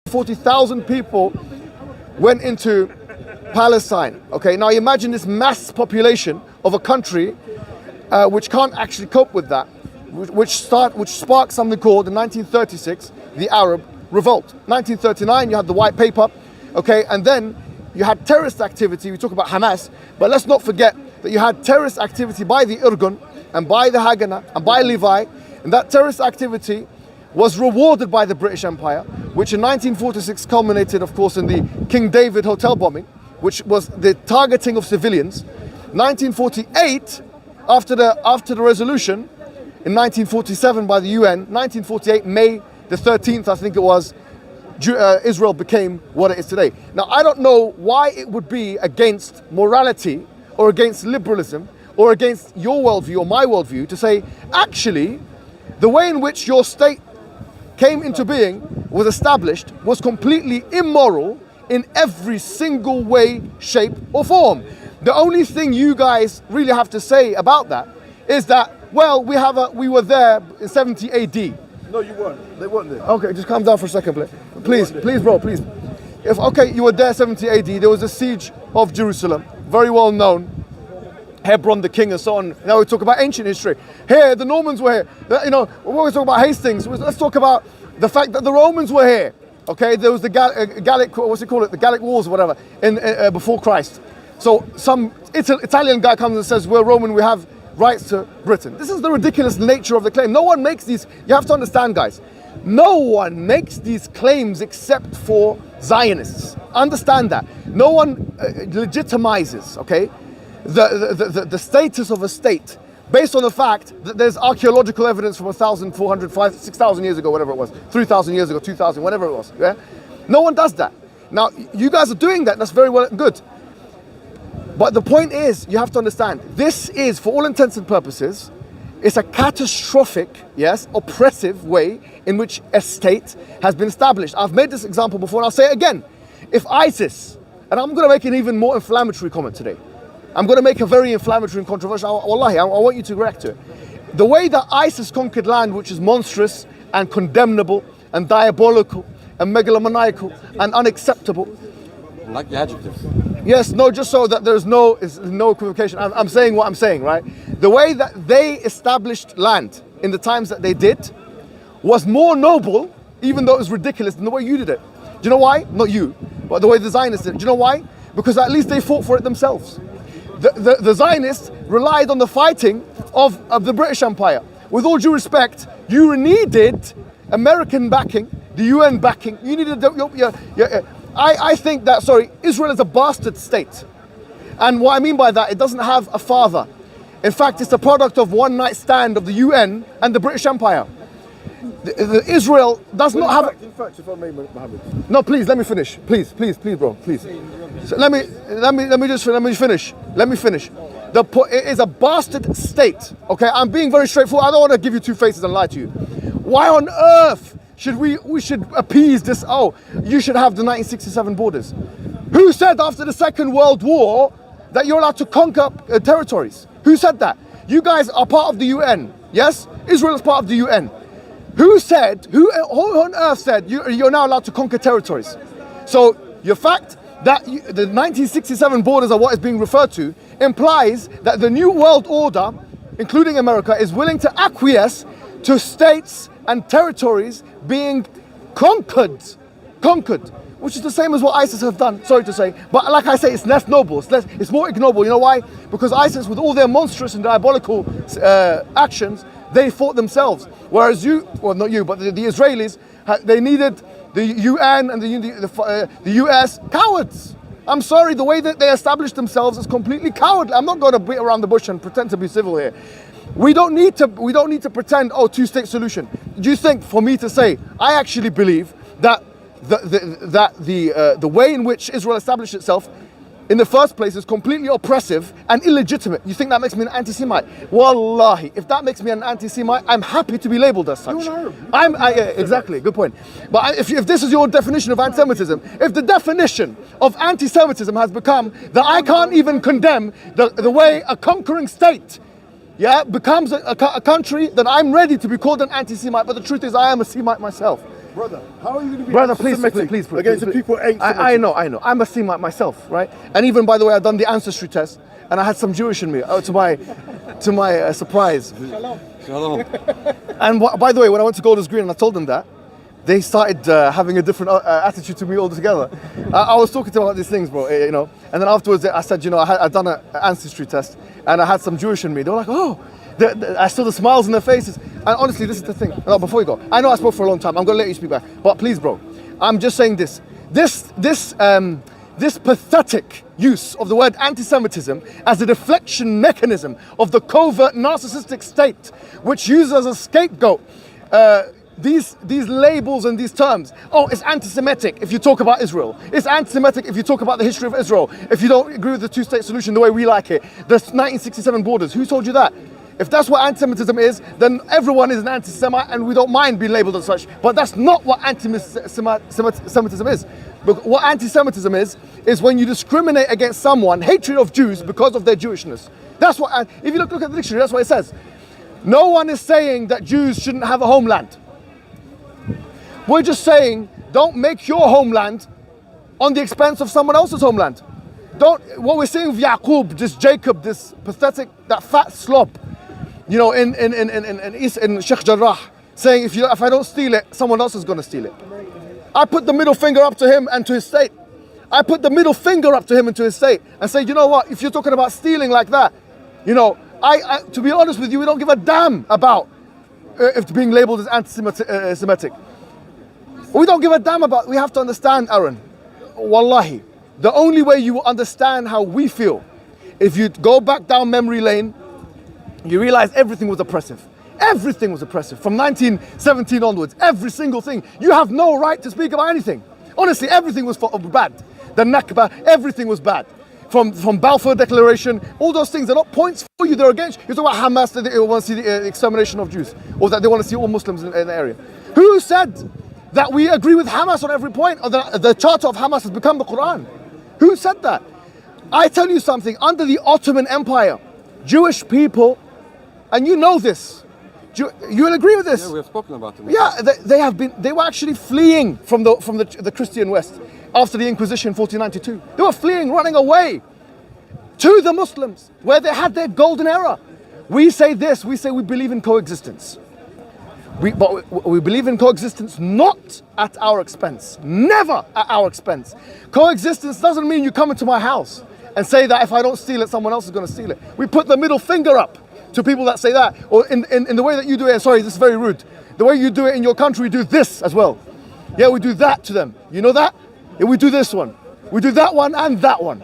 40,000 people went into Palestine. Okay, now imagine this mass population of a country which can't actually cope with that, which sparked something called in 1936 the Arab Revolt. 1939 you had the White Paper, okay, and then you had terrorist activity. We talk about Hamas, but let's not forget that you had terrorist activity by the Irgun and by the Haganah and by Levi, and that terrorist activity was rewarded by the British Empire, which in 1946 culminated, of course, in the King David hotel bombing, which was the targeting of civilians. 1948, after the resolution, in 1947 by the UN, 1948, May the 13th, I think it was, Israel became what it is today. Now, I don't know why it would be against morality or against liberalism or against your worldview or my worldview to say, actually, the way in which your state came into being, was established, was completely immoral in every single way, shape or form. The only thing you guys really have to say about that is that, well, we were there in 70 AD. No, you weren't. They weren't there. Okay, just calm down for a second, please, bro, please. If, okay, you were there 70 AD, there was a siege of Jerusalem, very well known. Hebron, the king, and so on. Now we talk about ancient history. Here, the Normans were here. You know, when we talk about Hastings, let's talk about the fact that the Romans were here. Okay, there was the Gallic, what's it called? The Gallic Wars or whatever, before Christ. So some Italian guy comes and says, we're Roman, we have rights to Britain. This is the ridiculous nature of the claim. No one makes these, you have to understand, guys, no one makes these claims except for Zionists. Understand that. No one legitimizes, okay, the status of a state based on the fact that there's archaeological evidence from 1,400, 6,000 years ago, whatever it was, 3,000 years ago, 2,000, whatever it was. Yeah? No one does that. Now, you guys are doing that, that's very well and good. But the point is, you have to understand, this is, for all intents and purposes, it's a catastrophic, yes, oppressive way in which a state has been established. I've made this example before and I'll say it again. If ISIS, and I'm going to make an even more inflammatory comment today, I'm going to make a very inflammatory and controversial, wallahi, I want you to react to it. The way that ISIS conquered land, which is monstrous and condemnable and diabolical and megalomaniacal and unacceptable. Like the adjective. Yes, no, just so that there's no equivocation. I'm saying what I'm saying, right? The way that they established land in the times that they did was more noble, even though it was ridiculous, than the way you did it. Do you know why? Not you, but the way the Zionists did it. Do you know why? Because at least they fought for it themselves. The Zionists relied on the fighting of the British Empire. With all due respect, you needed American backing, the UN backing. You needed I think that, Israel is a bastard state. And what I mean by that, it doesn't have a father. In fact, it's the product of one night stand of the UN and the British Empire. Israel does not have... In fact, if I may, Mohammed. No, please, let me finish. Please, bro, please. So let me finish. It is a bastard state. Okay, I'm being very straightforward. I don't want to give you two faces and lie to you. Why on earth should we should appease this? Oh, you should have the 1967 borders. Who said after the Second World War that you're allowed to conquer territories? Who said that? You guys are part of the UN. Yes, Israel is part of the UN. Who on earth said you're now allowed to conquer territories? So your fact that the 1967 borders are what is being referred to implies that the New World Order, including America, is willing to acquiesce to states and territories being conquered, which is the same as what ISIS have done, sorry to say. But like I say, it's less noble, it's more ignoble. You know why? Because ISIS, with all their monstrous and diabolical actions, they fought themselves. Whereas not you, but the Israelis, they needed the UN and the US cowards. I'm sorry, the way that they established themselves is completely cowardly. I'm not going to beat around the bush and pretend to be civil here. We don't need to pretend, two-state solution. Do you think, for me to say, I actually believe that the way in which Israel established itself in the first place is completely oppressive and illegitimate. You think that makes me an anti-Semite? Wallahi, if that makes me an anti-Semite, I'm happy to be labelled as such. You're an Arab. Exactly, good point. But if this is your definition of anti-Semitism, if the definition of anti-Semitism has become that I can't even condemn the way a conquering state becomes a country, then I'm ready to be called an anti-Semite. But the truth is, I am a Semite myself. Brother, how are you going to be Brother, please, anti-Semitic please, against the people ain't I know. I'm a Semite myself, right? And even, by the way, I've done the ancestry test, and I had some Jewish in me, to my surprise. Shalom. And by the way, when I went to Golders Green and I told them that, they started having a different attitude to me altogether. I was talking to them about these things, bro, you know. And then afterwards, I said, you know, I'd done an ancestry test, and I had some Jewish in me. They were like, oh. I saw the smiles on their faces. And honestly, this is the thing. No, before you go, I know I spoke for a long time. I'm going to let you speak back. But please, bro, I'm just saying this. This pathetic use of the word anti-Semitism as a deflection mechanism of the covert narcissistic state, which uses as a scapegoat these labels and these terms. Oh, it's anti-Semitic if you talk about Israel. It's anti-Semitic if you talk about the history of Israel. If you don't agree with the two-state solution the way we like it. The 1967 borders. Who told you that? If that's what anti-Semitism is, then everyone is an anti-Semite and we don't mind being labeled as such. But that's not what anti-Semitism is. But what anti-Semitism is when you discriminate against someone, hatred of Jews because of their Jewishness. That's what, if you look at the dictionary, that's what it says. No one is saying that Jews shouldn't have a homeland. We're just saying, don't make your homeland on the expense of someone else's homeland. What we're seeing with Yaqub, this Jacob, this pathetic, that fat slob, you know, in Sheikh Jarrah, saying if I don't steal it, someone else is going to steal it. I put the middle finger up to him and to his state. I put the middle finger up to him and to his state and say, you know what, if you're talking about stealing like that, you know, to be honest with you, we don't give a damn about if being labeled as anti-Semitic. We don't give a damn about, we have to understand, Aaron, wallahi, the only way you will understand how we feel, if you go back down memory lane, you realize everything was oppressive. Everything was oppressive. From 1917 onwards, every single thing. You have no right to speak about anything. Honestly, everything was bad. The Nakba, everything was bad. From Balfour Declaration, all those things are not points for you, they're against you. You talk about Hamas, that they want to see the extermination of Jews, or that they want to see all Muslims in the area. Who said that we agree with Hamas on every point, or that the charter of Hamas has become the Quran? Who said that? I tell you something, under the Ottoman Empire, Jewish people, and you know this, you will agree with this. Yeah, we have spoken about it. Yeah, they were actually fleeing from the Christian West after the Inquisition in 1492. They were fleeing, running away to the Muslims, where they had their golden era. We say this, we say we believe in coexistence. But we believe in coexistence not at our expense, never at our expense. Coexistence doesn't mean you come into my house and say that if I don't steal it, someone else is going to steal it. We put the middle finger up to people that say that, or in the way that you do it. Sorry, this is very rude. The way you do it in your country, we do this as well. Yeah, we do that to them. You know that? Yeah, we do this one. We do that one and that one.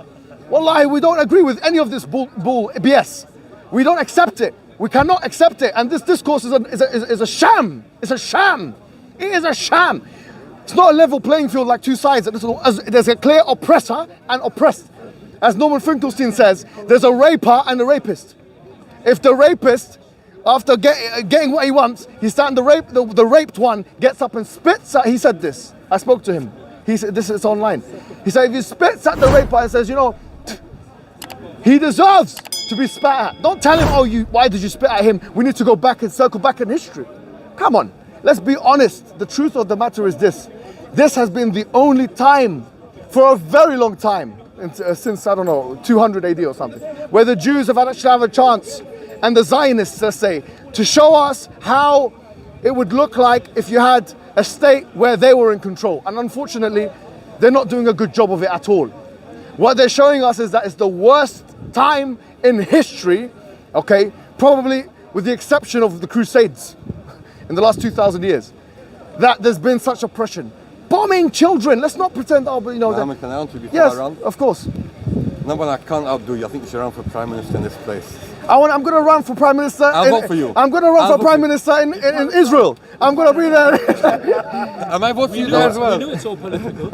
Wallahi, we don't agree with any of this bull BS. We don't accept it. We cannot accept it. And this discourse is a sham. It's a sham. It is a sham. It's not a level playing field like two sides. There's a clear oppressor and oppressed. As Norman Finkelstein says, there's a raper and a rapist. If the rapist, after getting what he wants, he's starting to rape, the raped one gets up and spits at, he said this. I spoke to him. He said, this is online. He said, if he spits at the raper and says, you know, he deserves to be spat at. Don't tell him, oh, why did you spit at him? We need to go back and circle back in history. Come on, let's be honest. The truth of the matter is this. This has been the only time for a very long time, since, I don't know, 200 AD or something, where the Jews have actually had a chance, and the Zionists, let's say, to show us how it would look like if you had a state where they were in control. And unfortunately, they're not doing a good job of it at all. What they're showing us is that it's the worst time in history, okay, probably with the exception of the Crusades in the last 2,000 years, that there's been such oppression. Bombing children, let's not pretend, oh, but you know. Mohammed, can I answer before yes, I run? of course. Number one, I can't outdo you. I think you should run for Prime Minister in this place. I'm going to run for Prime Minister. I'll vote for you. I'm going to run for Prime Minister in Israel. I'm going to be there. I might vote for you there as well. You know it's all political.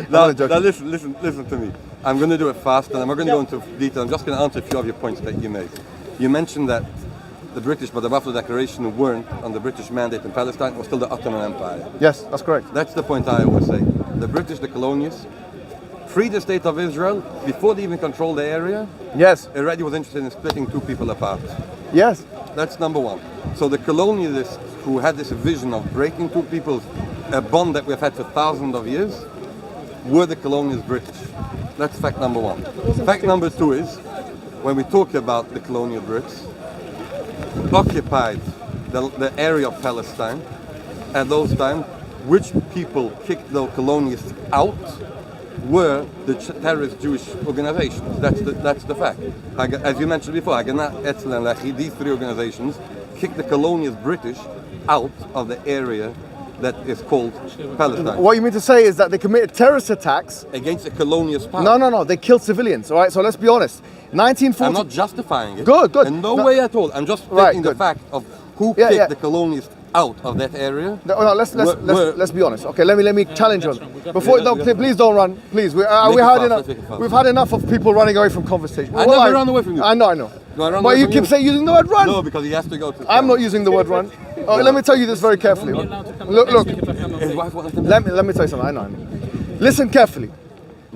Now listen to me. I'm going to do it fast and I'm not going to go into detail. I'm just going to answer a few of your points that you made. You mentioned that the British, by the Balfour Declaration, weren't on the British mandate in Palestine. It was still the Ottoman Empire. Yes, that's correct. That's the point I always say. The British, the colonials, freed the state of Israel before they even controlled the area. Yes. Already was interested in splitting two people apart. Yes. That's number one. So the colonialists who had this vision of breaking two peoples, a bond that we've had for thousands of years, were the colonial British. That's fact number one. Fact number two is, when we talk about the colonial Brits, occupied the area of Palestine at those times, which people kicked the colonialists out were the terrorist Jewish organizations. That's the fact. As you mentioned before, Haganah, Etzel and Lachi, these three organizations kicked the colonialist British out of the area that is called Palestine. What you mean to say is that they committed terrorist attacks against the colonialist power. No. They killed civilians. All right. So let's be honest. 1940. I'm not justifying it. Good. In no way at all. I'm just stating the fact of who kicked the colonialists out of that area. Let's be honest. Okay. Let me challenge you. Before please don't run. Please. We've had enough of people running away from conversation. I never run away from you. I know. But you keep saying using the word run. No, because he has to go to. I'm not using the word run. Let me tell you this very carefully. Look. Let me tell you something. I know. Listen carefully.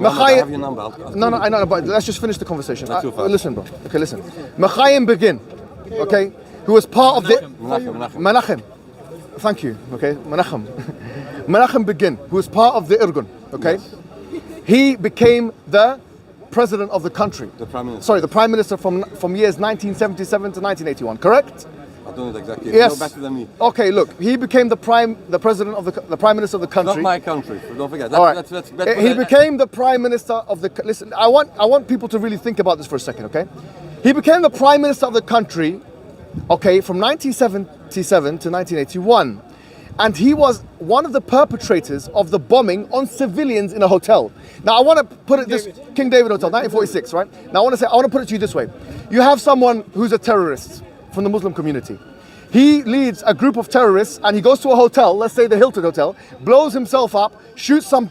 I have your number. No, I know, but let's just finish the conversation. Listen, bro. Okay, listen. Mechayim Begin, okay, who was part of the Menachem. Thank you. Okay, Menachem Begin, who was part of the Irgun. Okay, yes. He became the president of the country. The prime minister. Sorry, the prime minister from years 1977 to 1981. Correct? I don't know exactly. Yes. No better than me. Okay, look, he became the prime minister of the country. Not my country. So don't forget. All right. He became the prime minister of the. Listen, I want people to really think about this for a second, okay? He became the prime minister of the country, okay, from 1977 to 1981, and he was one of the perpetrators of the bombing on civilians in a hotel. Now I want to put it this King David Hotel, 1946, right? Now I want to put it to you this way: you have someone who's a terrorist from the Muslim community. He leads a group of terrorists and he goes to a hotel, let's say the Hilton Hotel, blows himself up, shoots some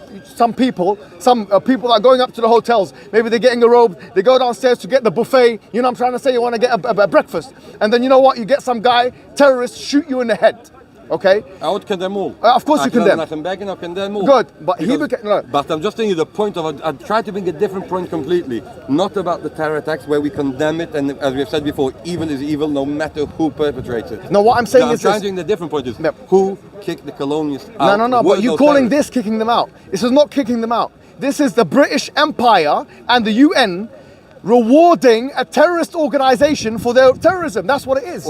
people that are going up to the hotels. Maybe they're getting a robe, they go downstairs to get the buffet. You know what I'm trying to say? You want to get a breakfast. And then you know what? You get some guy, terrorist, shoot you in the head. Okay? I would condemn all. Of course you condemn. I condemn all. Good, but he became... No. But I'm just telling you the point of... I try to bring a different point completely. Not about the terror attacks where we condemn it, and as we have said before, evil is evil no matter who perpetrates it. No, what I'm saying is I'm trying to bring the different point is who kicked the colonialists out. No, but you calling this kicking them out. This is not kicking them out. This is the British Empire and the UN rewarding a terrorist organization for their terrorism. That's what it is.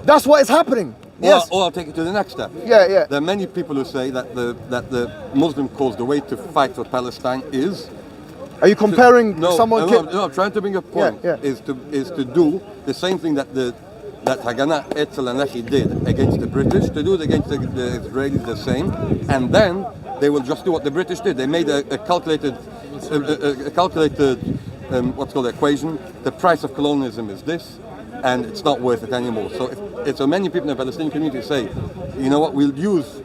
That's what is happening. Yes. Or I'll take it to the next step. Yeah. There are many people who say that the Muslim cause, the way to fight for Palestine is. Are you comparing someone? No, I'm trying to bring a point. Is to do the same thing that Haganah, Etzel and Lachi did against the British, to do it against the Israelis the same, and then they will just do what the British did. They made a calculated what's called equation. The price of colonialism is this, and it's not worth it anymore. So if so many people in the Palestinian community say, you know what, we'll use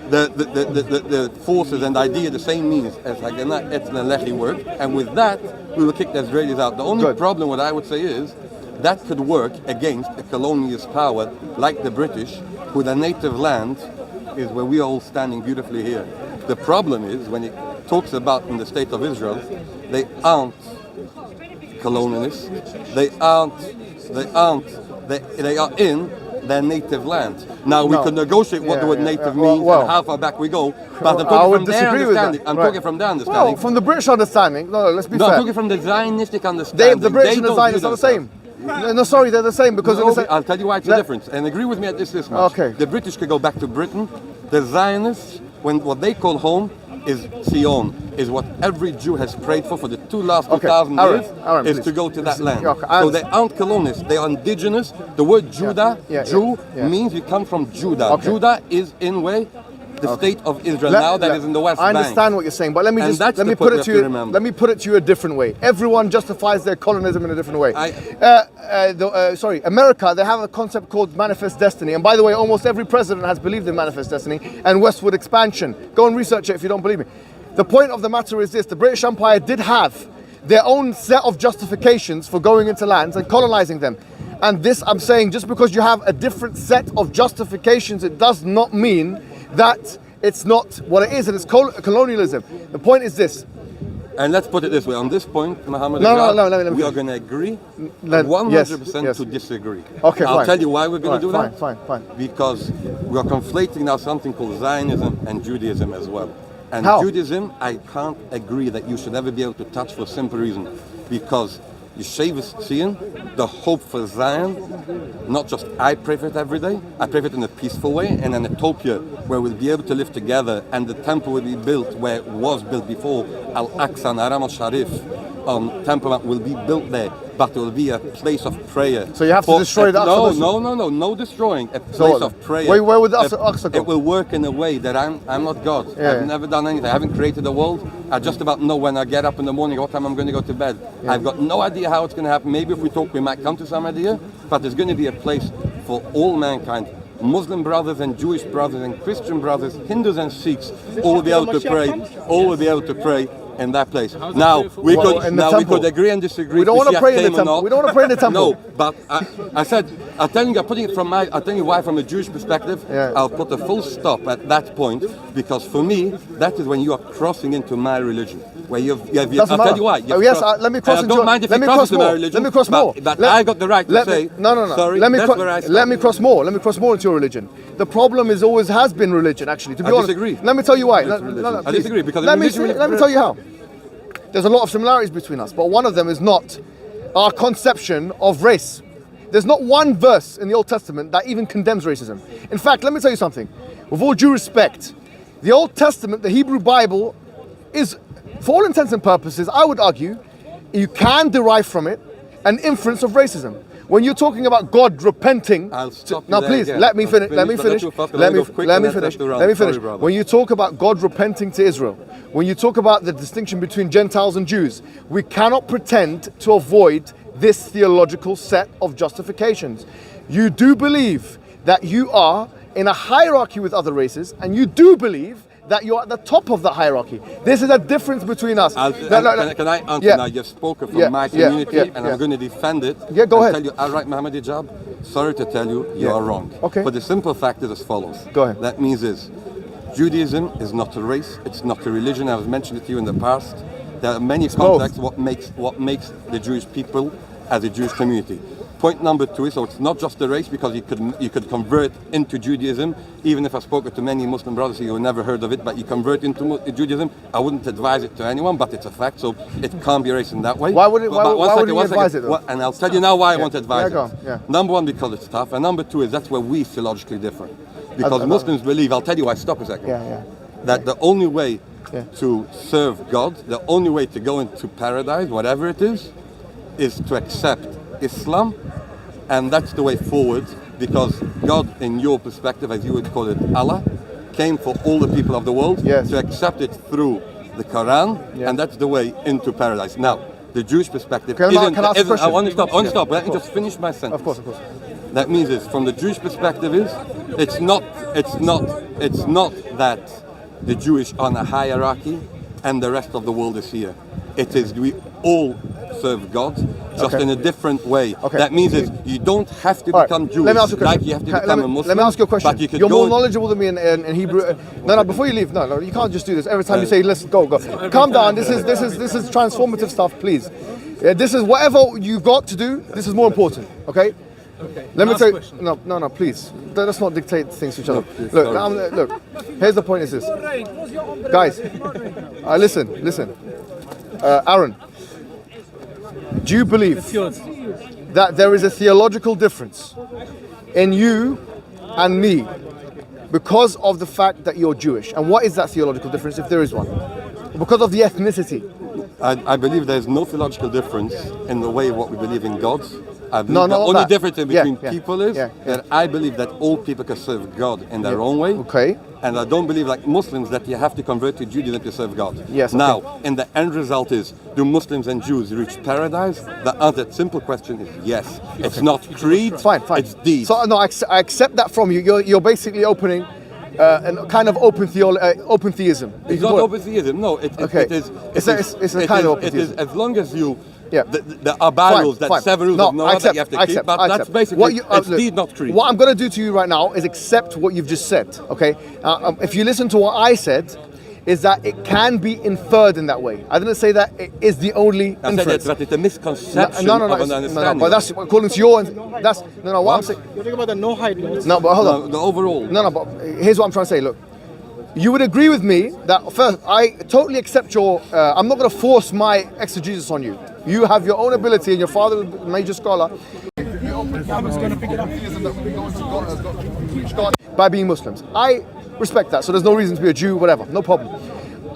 the forces and idea, the same means as Haganah, Etzel and Lachi worked, and with that we will kick the Israelis out. The only problem, what I would say is, that could work against a colonialist power like the British, who their native land is where we are all standing beautifully here. The problem is, when it talks about in the state of Israel, they aren't colonialists, they are in their native land. Now we could negotiate what the word native means and how far back we go, but I'm talking from their understanding. I'm talking from their understanding. Well, from the British understanding, let's be fair. I'm talking from the Zionistic understanding. The British and the Zionists are the same. No, sorry, they're the same because I'll tell you why it's a difference. And agree with me at this much. Okay. The British could go back to Britain. The Zionists, when what they call home is Zion, is what every Jew has prayed for the last 2,000 years, is to go to that land. So they aren't colonists, they are indigenous. The word Judah, Jew, means you come from Judah. Judah is in way the state of Israel now that is in the West Bank. I understand what you're saying, but let me put it to you a different way. Everyone justifies their colonism in a different way. America, they have a concept called manifest destiny, and by the way, almost every president has believed in manifest destiny and westward expansion. Go and research it if you don't believe me. The point of the matter is this: the British Empire did have their own set of justifications for going into lands and colonizing them. And this, I'm saying, just because you have a different set of justifications, it does not mean that it's not what it is, and it's colonialism. The point is this. And let's put it this way: on this point, Mohammed, No, we are going to agree 100% to disagree. Okay, I'll fine. tell you why we're going to do that. Fine. Because we are conflating now something called Zionism and Judaism as well. And How? Judaism, I can't agree that you should ever be able to touch for a simple reason. Because Yeshivas seeing the hope for Zion, not just I pray for it every day, I pray for it in a peaceful way, in an utopia where we'll be able to live together and the temple will be built where it was built before. Al-Aqsa and Haram al-Sharif Temple Mount will be built there, but it will be a place of prayer. So you have to destroy the Aqsa? No destroying. A place of prayer. Where would the Aqsa go? It will work in a way that I'm not God. I've never done anything. I haven't created the world. I just about know when I get up in the morning what time I'm going to go to bed. I've got no idea how it's going to happen. Maybe if we talk we might come to some idea, but there's going to be a place for all mankind. Muslim brothers and Jewish brothers and Christian brothers, Hindus and Sikhs, all will be able to pray. All will be able to pray in that place. Now we could agree and disagree. We don't want to pray in the temple. We don't want to pray in the temple. No, but I said I'm telling you why from a Jewish perspective. I'll put a full stop at that point because for me that is when you are crossing into my religion. Where I'll tell you why. Let me cross into. Let me cross more. Let me cross more. But I got the right to say. No. Sorry. Let me cross more. Let me cross more into your religion. The problem is always has been religion. Actually, to be honest. Disagree. Let me tell you why. I disagree because let me tell you how. There's a lot of similarities between us, but one of them is not our conception of race. There's not one verse in the Old Testament that even condemns racism. In fact, let me tell you something. With all due respect, the Old Testament, the Hebrew Bible, is, for all intents and purposes, I would argue, you can derive from it an inference of racism. When you're talking about God repenting, I'll stop you now there please again. let me finish. Let me finish. Sorry, When you talk about God repenting to Israel, when you talk about the distinction between Gentiles and Jews, we cannot pretend to avoid this theological set of justifications. You do believe that you are in a hierarchy with other races, and you do believe that you're at the top of the hierarchy. This is a difference between us. Can I answer now? You've spoken from my community and I'm going to defend it. Yeah, go ahead. Tell you, all right, Mohammed Hijab, sorry to tell you, you are wrong. Okay. But the simple fact is as follows. Go ahead. That means Judaism is not a race, it's not a religion. I've mentioned it to you in the past. There are many contexts what makes the Jewish people as a Jewish community. Point number 2 is, so it's not just a race because you could convert into Judaism. Even if I've spoken to many Muslim brothers who never heard of it, but you convert into Judaism, I wouldn't advise it to anyone, but it's a fact, so it can't be a race in that way. Why would you advise it though? And I'll tell you now why I won't advise it. Yeah. Number 1, because it's tough, and number 2 is that's where we theologically differ. Because Muslims believe, I'll tell you why, stop a second, that the only way to serve God, the only way to go into paradise, whatever it is to accept Islam, and that's the way forward, because God, in your perspective, as you would call it, Allah, came for all the people of the world to accept it through the Quran, and that's the way into paradise. Now, the Jewish perspective I want to stop. Let me just finish my sentence. Of course. That means from the Jewish perspective it's not that the Jewish are in a hierarchy and the rest of the world is here. It is we all serve God, just in a different way. That means you don't have to become Jewish like you have to become a Muslim. Let me ask you a question. But You're more knowledgeable than me in Hebrew. No, before you leave, no, you can't just do this. Every time you say, listen, go. Calm down. This is transformative stuff, please. This is whatever you've got to do, this is more important, okay? Let me tell you, no, please. Let's not dictate things to each other. Look, here's the point is this. Guys, listen. Aaron, do you believe that there is a theological difference in you and me because of the fact that you're Jewish? And what is that theological difference, if there is one? Because of the ethnicity. I believe there's no theological difference in the way what we believe in God. The only difference between people is that I believe that all people can serve God in their own way. Okay. And I don't believe, like Muslims, that you have to convert to Judaism to serve God. Yes. Now, and the end result is, do Muslims and Jews reach paradise? The answer, simple question is yes. It's not creed. Fine. It's deed. So no, I accept that from you. You're basically opening a kind of open theism. It's not open theism. No, it's a kind of open theism. It is as long as you. There are barriers that seven rules of Noah that you have to keep, but that's basically it's deed, not creed. What I'm going to do to you right now is accept what you've just said, okay? If you listen to what I said, is that it can be inferred in that way. I didn't say that it is the only inference. That it's a misconception of an understanding. No, but that's according to your. That's what I'm saying. You're talking about the no Hyde notes. No, but hold on. The overall. No, but here's what I'm trying to say. Look, you would agree with me that first, I totally accept your. I'm not going to force my exegesis on you. You have your own ability, and your father is a major scholar. By being Muslims, I respect that. So there's no reason to be a Jew, whatever, no problem.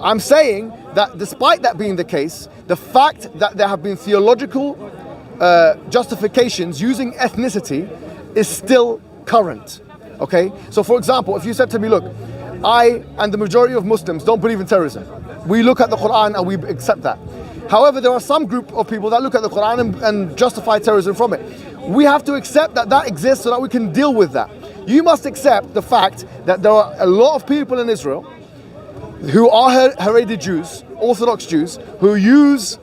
I'm saying that despite that being the case, the fact that there have been theological justifications using ethnicity is still current. Okay? So for example, if you said to me, look, I and the majority of Muslims don't believe in terrorism. We look at the Quran and we accept that. However, there are some group of people that look at the Quran and justify terrorism from it. We have to accept that that exists so that we can deal with that. You must accept the fact that there are a lot of people in Israel who are Haredi Jews, Orthodox Jews, who use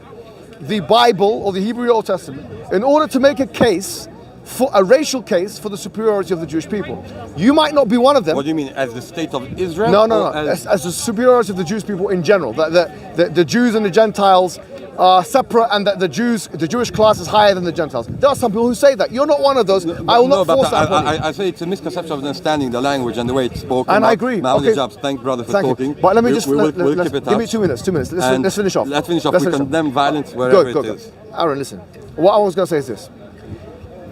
the Bible or the Hebrew Old Testament in order to make a case, for a racial case, for the superiority of the Jewish people. You might not be one of them. What do you mean, as the state of Israel? No. As the superiority of the Jewish people in general. The Jews and the Gentiles are separate, and that the Jewish class is higher than the Gentiles. There are some people who say that. You're not one of those. I will not force that upon you. I say it's a misconception of understanding the language and the way it's spoken. And I agree. Mohammed Hijab, thank brother for talking. But let me just we'll keep it give me 2 minutes. Let's finish off. Let's finish off. We condemn violence wherever it is. Aaron, listen. What I was going to say is this.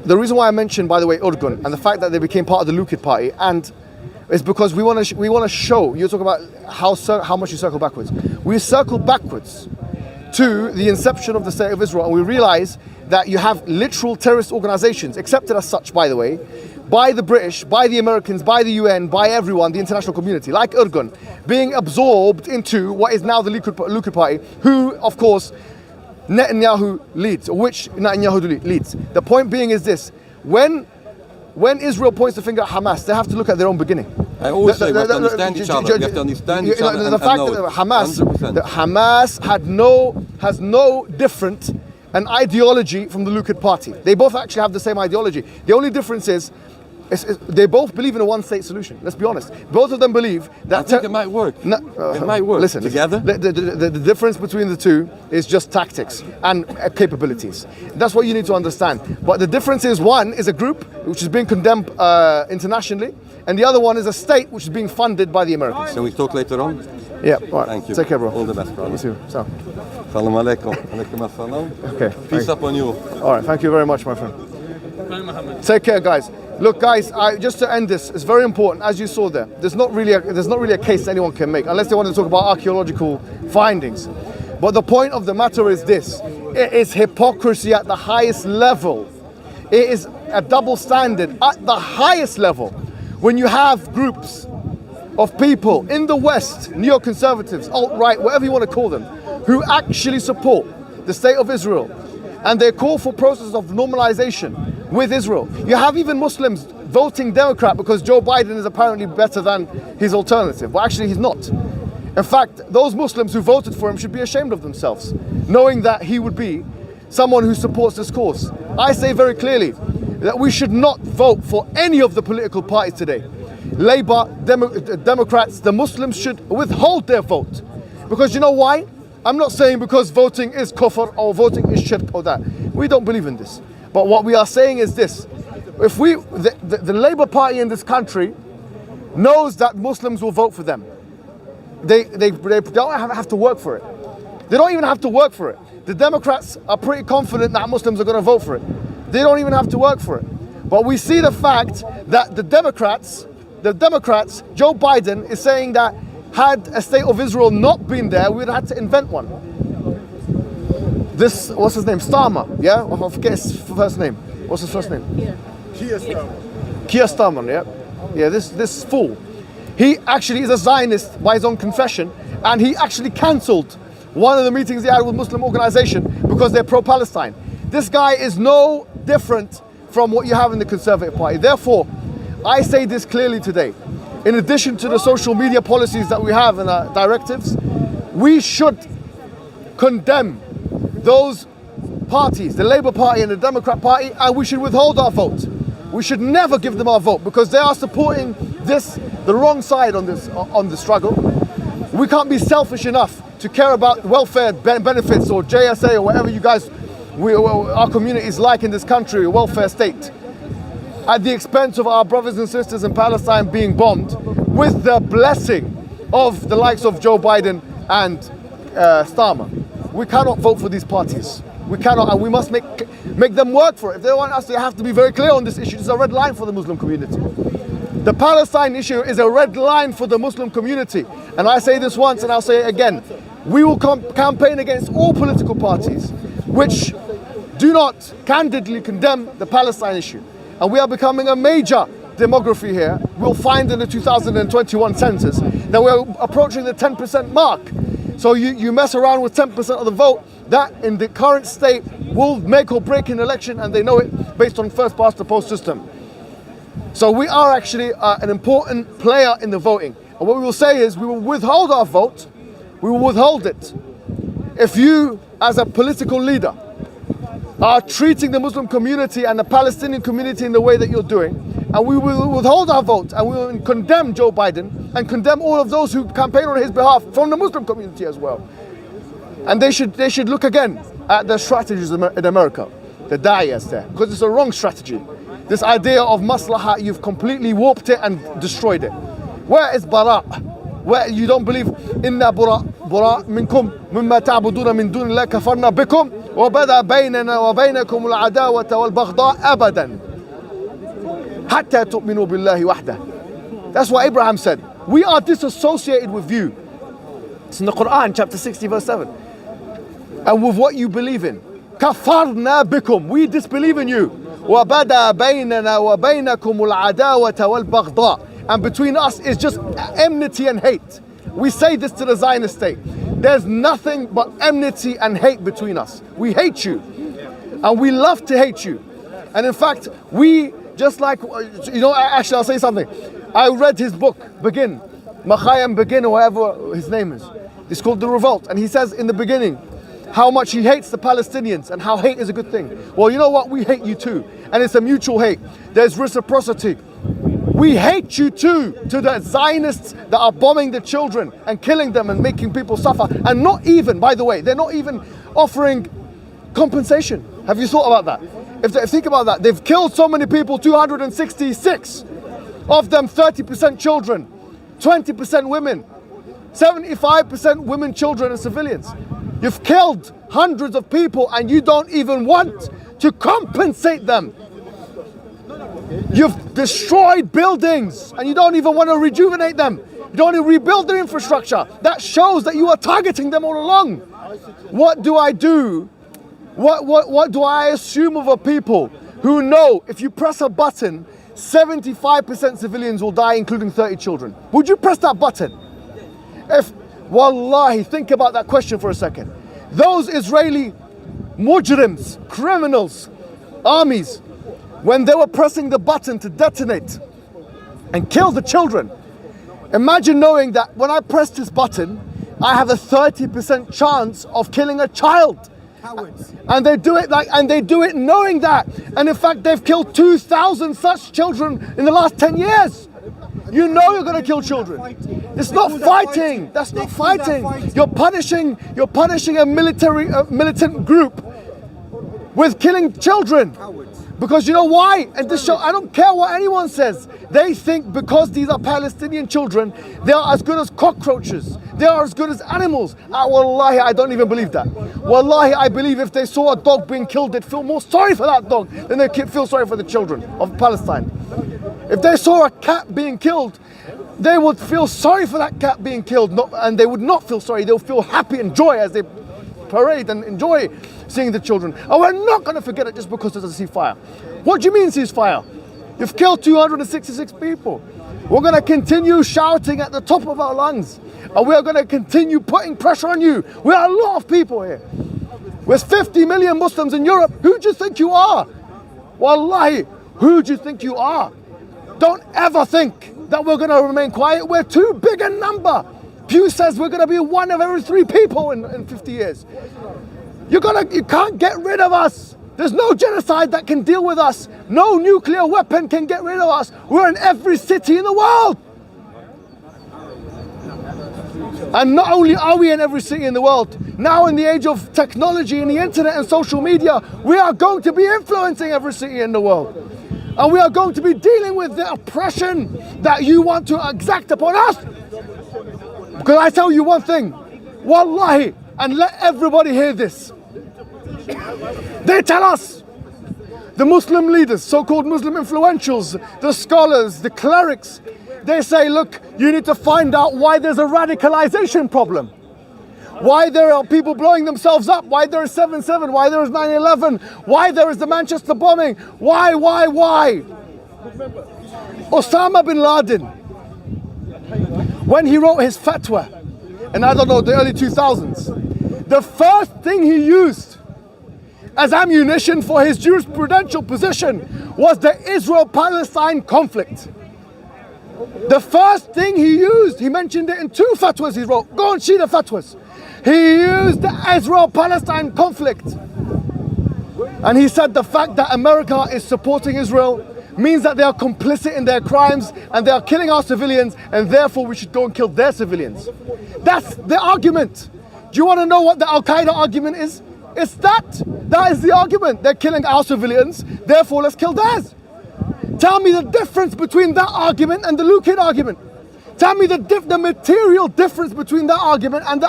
The reason why I mentioned, by the way, Urgun and the fact that they became part of the Luqid party, and is because we want to show. You talk about how much you circle backwards. We circle backwards to the inception of the State of Israel, and we realize that you have literal terrorist organizations, accepted as such, by the way, by the British, by the Americans, by the UN, by everyone, the international community, like Urgun, being absorbed into what is now the Luqid party, who, of course, Netanyahu leads, or which Netanyahu leads. The point being is this: when Israel points the finger at Hamas, they have to look at their own beginning. I always say we have to understand each other. We have to understand each other. The fact that Hamas has no different an ideology from the Luqid party. They both actually have the same ideology. The only difference is they both believe in a one-state solution. Let's be honest. Both of them believe that. I think it might work. It might work. Listen, together. The difference between the two is just tactics and capabilities. That's what you need to understand. But the difference is, one is a group which is being condemned internationally, and the other one is a state which is being funded by the Americans. Can we talk later on? Yeah. All right. Thank you. Take care, bro. All the best, brother. You too. So. Salam alaikum. Alaikum assalam. Okay. Peace upon you. All right. Thank you very much, my friend. Take care, guys. Look, guys, just to end this, it's very important. As you saw there, there's not really a case anyone can make unless they want to talk about archaeological findings. But the point of the matter is this: it is hypocrisy at the highest level. It is a double standard at the highest level when you have groups of people in the West, neoconservatives, alt-right, whatever you want to call them, who actually support the State of Israel, and they call for process of normalization with Israel. You have even Muslims voting Democrat because Joe Biden is apparently better than his alternative. Well, actually, he's not. In fact, those Muslims who voted for him should be ashamed of themselves, knowing that he would be someone who supports this cause. I say very clearly that we should not vote for any of the political parties today. Labour, Democrats, the Muslims should withhold their vote. Because you know why? I'm not saying because voting is kufr or voting is shirk or that. We don't believe in this. But what we are saying is this: if the Labour Party in this country knows that Muslims will vote for them, they don't have to work for it. They don't even have to work for it. The Democrats are pretty confident that Muslims are going to vote for it. They don't even have to work for it. But we see the fact that the Democrats, Joe Biden is saying that had a State of Israel not been there, we'd have had to invent one. This, what's his name? Starmer, yeah? I forget his first name. What's his first name? Keir Starmer. Keir Starmer, yeah? Yeah, this fool. He actually is a Zionist by his own confession, and he actually cancelled one of the meetings he had with Muslim organization because they're pro-Palestine. This guy is no different from what you have in the Conservative Party. Therefore, I say this clearly today. In addition to the social media policies that we have and our directives, we should condemn those parties, the Labour Party and the Democrat Party, and we should withhold our vote. We should never give them our vote because they are supporting the wrong side on this struggle. We can't be selfish enough to care about welfare benefits or JSA or whatever you guys, our community is like in this country, a welfare state, at the expense of our brothers and sisters in Palestine being bombed, with the blessing of the likes of Joe Biden and Starmer. We cannot vote for these parties. We cannot, and we must make them work for it. If they want us, they have to be very clear on this issue. It's a red line for the Muslim community. The Palestine issue is a red line for the Muslim community. And I say this once and I'll say it again. We will campaign against all political parties which do not candidly condemn the Palestine issue. And we are becoming a major demography here. We'll find in the 2021 census that we're approaching the 10% mark. So you mess around with 10% of the vote, that in the current state will make or break an election, and they know it based on first past the post system. So we are actually an important player in the voting. And what we will say is we will withhold our vote. We will withhold it. If you, as a political leader, are treating the Muslim community and the Palestinian community in the way that you're doing, and we will withhold our vote, and we will condemn Joe Biden and condemn all of those who campaign on his behalf from the Muslim community as well. And they should look again at the strategies in America, the da'iyahs there, because it's a wrong strategy. This idea of maslahah, you've completely warped it and destroyed it. Where is bara? Where you don't believe inna bara minkum mimma ta'buduna min dun Allah kafarna bikum wa bada baynana wa baynakum al-adawata wal baghdha abadan hatta tu'minu billahi wahdah. That's what Abraham said. We are disassociated with you. It's in the Quran, chapter 60, verse 7. And with what you believe in. Kafarna bikum. We disbelieve in you. وَبَدَى بَيْنَنَا وَبَيْنَكُمُ الْعَدَاوَةَ وَالْبَغْضَاء. And between us is just enmity and hate. We say this to the Zionist state. There's nothing but enmity and hate between us. We hate you. And we love to hate you. And in fact, we just like, actually I'll say something. I read his book, Begin. Makhayam Begin, or whatever his name is. It's called The Revolt. And he says in the beginning, how much he hates the Palestinians and how hate is a good thing. Well, you know what? We hate you too. And it's a mutual hate. There's reciprocity. We hate you too, to the Zionists that are bombing the children and killing them and making people suffer. And not even, by the way, they're not even offering compensation. Have you thought about that? If they think about that, they've killed so many people, 266. Of them, 30% children, 20% women, 75% women, children and civilians. You've killed hundreds of people and you don't even want to compensate them. You've destroyed buildings and you don't even want to rejuvenate them. You don't want to rebuild their infrastructure. That shows that you are targeting them all along. What do I do? What do I assume of a people who know if you press a button, 75% civilians will die, including 30 children? Would you press that button? Wallahi, think about that question for a second. Those Israeli mujrims, criminals, armies, when they were pressing the button to detonate and kill the children, imagine knowing that when I press this button, I have a 30% chance of killing a child. Cowards. And they do it knowing that. And in fact, they've killed 2,000 such children in the last 10 years. You know you're going to kill children. It's not fighting. That's not fighting. You're punishing a militant group with killing children. Because you know why? And this show, I don't care what anyone says. They think because these are Palestinian children, they are as good as cockroaches. They are as good as animals. Wallahi, I don't even believe that. Wallahi, I believe if they saw a dog being killed, they'd feel more sorry for that dog than they feel sorry for the children of Palestine. If they saw a cat being killed, they would feel sorry for that cat being killed, and they would not feel sorry. They'll feel happy and joy as they parade and enjoy seeing the children. And we're not going to forget it just because there's a ceasefire. What do you mean ceasefire? You've killed 266 people. We're going to continue shouting at the top of our lungs. And we are going to continue putting pressure on you. We are a lot of people here. With 50 million Muslims in Europe, who do you think you are? Wallahi, who do you think you are? Don't ever think that we're going to remain quiet. We're too big a number. Pew says we're going to be one of every 3 people in 50 years. You can't get rid of us. There's no genocide that can deal with us. No nuclear weapon can get rid of us. We're in every city in the world. And not only are we in every city in the world, now in the age of technology and the internet and social media, we are going to be influencing every city in the world. And we are going to be dealing with the oppression that you want to exact upon us. Because I tell you one thing, wallahi, and let everybody hear this. They tell us, the Muslim leaders, so-called Muslim influentials, the scholars, the clerics, they say, look, you need to find out why there's a radicalization problem. Why there are people blowing themselves up, why there is 7/7, why there is 9/11, why there is the Manchester bombing, why? Osama bin Laden, when he wrote his fatwa, and I don't know, the early 2000s, the first thing he used as ammunition for his jurisprudential position was the Israel-Palestine conflict. The first thing he used, he mentioned it in 2 fatwas he wrote. Go and see the fatwas. He used the Israel-Palestine conflict. And he said the fact that America is supporting Israel means that they are complicit in their crimes and they are killing our civilians, and therefore we should go and kill their civilians. That's the argument. Do you want to know what the Al-Qaeda argument is? It's that. That is the argument. They're killing our civilians, therefore let's kill theirs. Tell me the difference between that argument and the Lukin argument. Tell me the material difference between that argument and the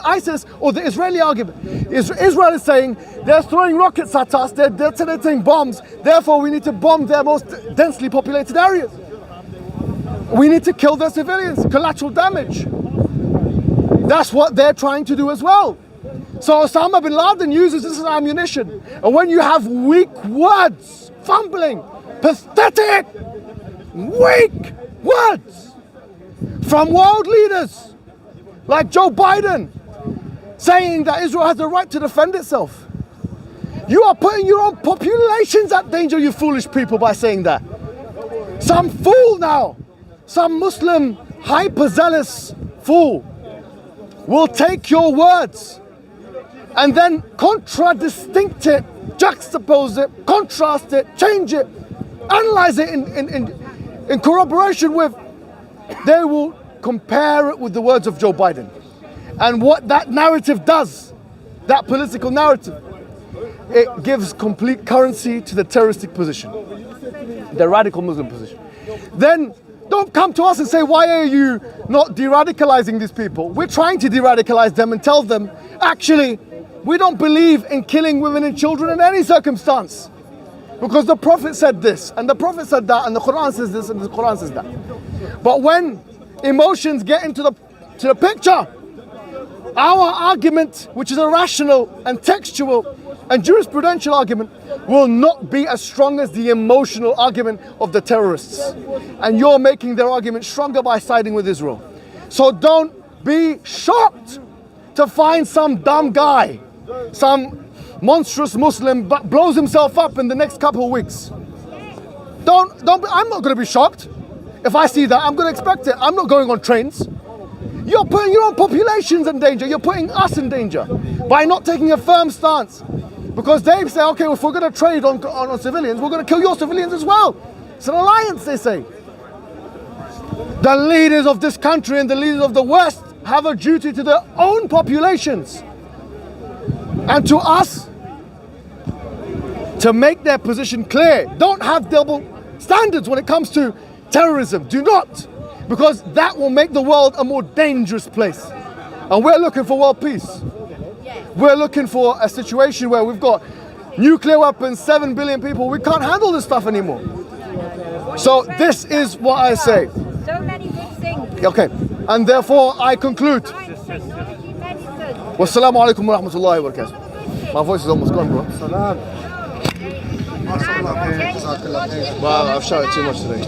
ISIS or the Israeli argument. Israel is saying they're throwing rockets at us, they're detonating bombs, therefore we need to bomb their most densely populated areas. We need to kill their civilians, collateral damage. That's what they're trying to do as well. So Osama bin Laden uses this as ammunition. And when you have weak words, fumbling, pathetic, weak words from world leaders like Joe Biden saying that Israel has the right to defend itself. You are putting your own populations at danger, you foolish people, by saying that. Some fool now, some Muslim hyper-zealous fool will take your words and then contradistinct it, juxtapose it, contrast it, change it, analyze it in corroboration with, they will compare it with the words of Joe Biden. And what that narrative does, that political narrative, it gives complete currency to the terroristic position, the radical Muslim position. Then don't come to us and say, why are you not de-radicalizing these people? We're trying to de-radicalize them and tell them, actually, we don't believe in killing women and children in any circumstance. Because the Prophet said this, and the Prophet said that, and the Quran says this, and the Quran says that. But when emotions get into the picture, our argument, which is a rational and textual and jurisprudential argument, will not be as strong as the emotional argument of the terrorists. And you're making their argument stronger by siding with Israel. So don't be shocked to find some dumb guy, some monstrous Muslim blows himself up in the next couple of weeks. I'm not going to be shocked. If I see that, I'm going to expect it. I'm not going on trains. You're putting your own populations in danger. You're putting us in danger by not taking a firm stance. Because they say, okay, if we're going to trade on civilians, we're going to kill your civilians as well. It's an alliance, they say. The leaders of this country and the leaders of the West have a duty to their own populations and to us to make their position clear. Don't have double standards when it comes to terrorism. Do not, because that will make the world a more dangerous place. And we're looking for world peace. We're looking for a situation where we've got nuclear weapons, 7 billion people. We can't handle this stuff anymore. So this is what I say. So many good things. Okay, and therefore I conclude. Wassalamu alaikum wa rahmatullahi wa barakatuh. My voice is almost gone, bro. Wow, I've shouted too much today.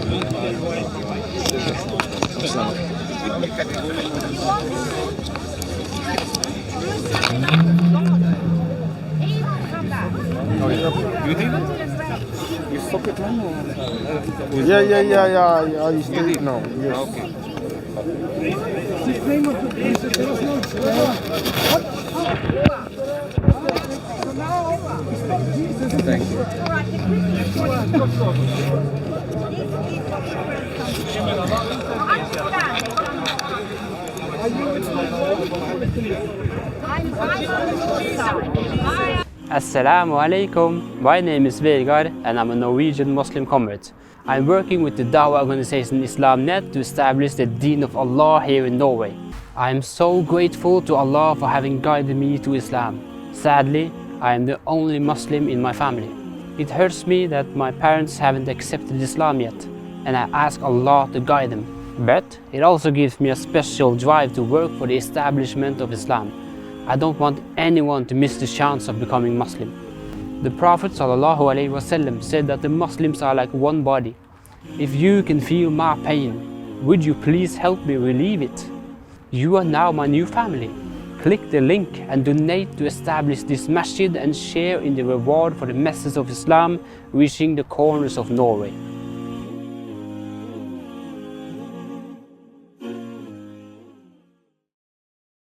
You think? You stop it now? Yeah. I used to no. Yes. Okay. Thank you. Assalamu alaikum. My name is Vegard and I'm a Norwegian Muslim convert. I'm working with the Dawah organization IslamNet to establish the Deen of Allah here in Norway. I am so grateful to Allah for having guided me to Islam. Sadly, I am the only Muslim in my family. It hurts me that my parents haven't accepted Islam yet, and I ask Allah to guide them. But it also gives me a special drive to work for the establishment of Islam. I don't want anyone to miss the chance of becoming Muslim. The Prophet ﷺ said that the Muslims are like one body. If you can feel my pain, would you please help me relieve it? You are now my new family. Click the link and donate to establish this masjid and share in the reward for the message of Islam reaching the corners of Norway.